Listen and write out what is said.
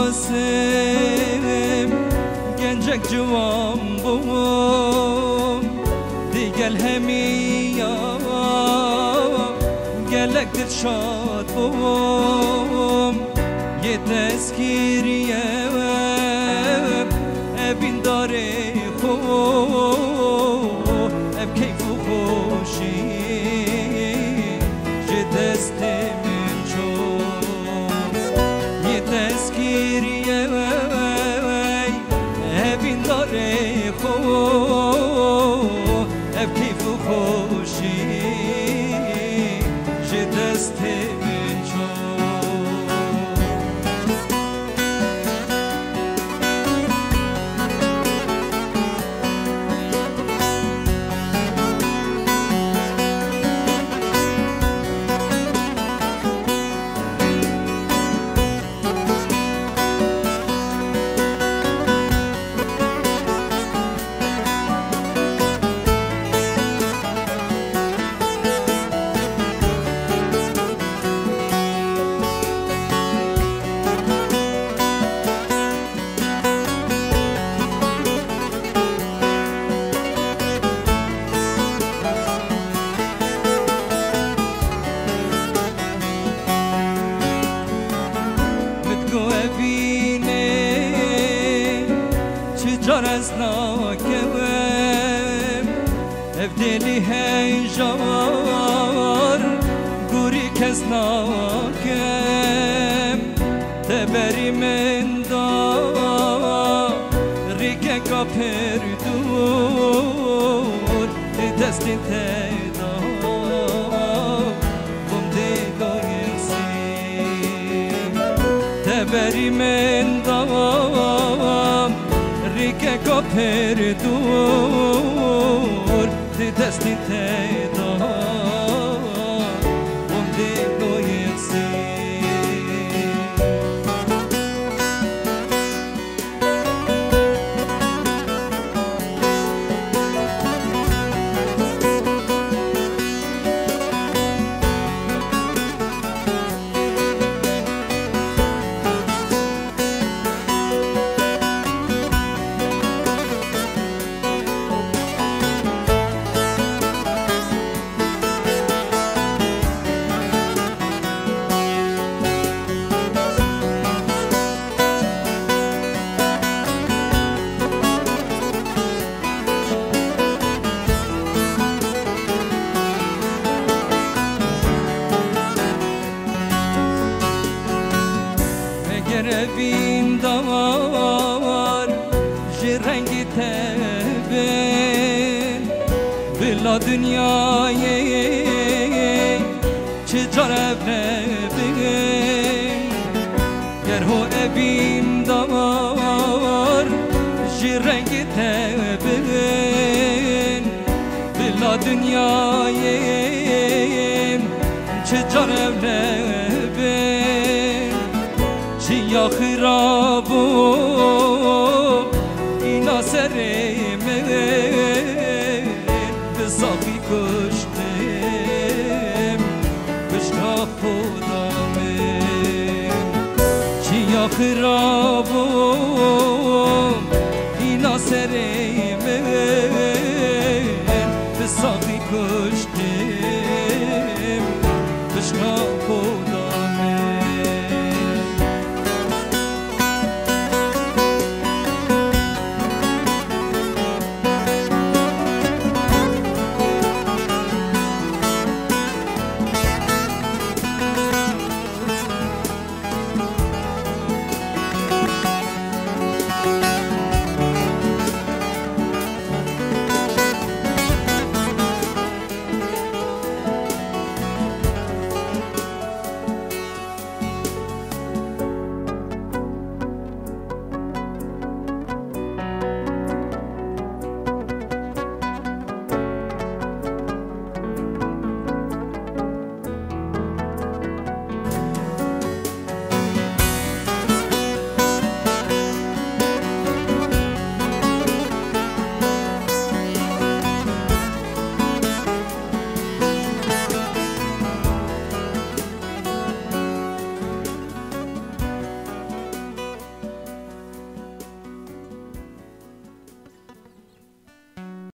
قاسم گنجک جوان بوم دیگل همیا گلک دل شاد بوم یه تذکیریه ابین داره خوب اب کیف و خوشی جه دست من چون یه تذکیریه ابین داره خوب اب کیف و خوشی جه دست من جان از ناکم افدلی هیجار گوری کس ناکم تبری من دا ریگه کا پردور دستین تیدا بم دیگایسی تبری من دا ریگه کا پردور دستی تیدا بم دیگایسی گربین دار جی رنگی تبین بلا دنیای چه جرب نبین گر هو ابین دار جی رنگی تبین بلا دنیای چه جرب نبین یا خرابو اینا سرمه به صافی کشتم بشکا خودمه یا خرابو اینا سرمه به صافی کشتم بشکا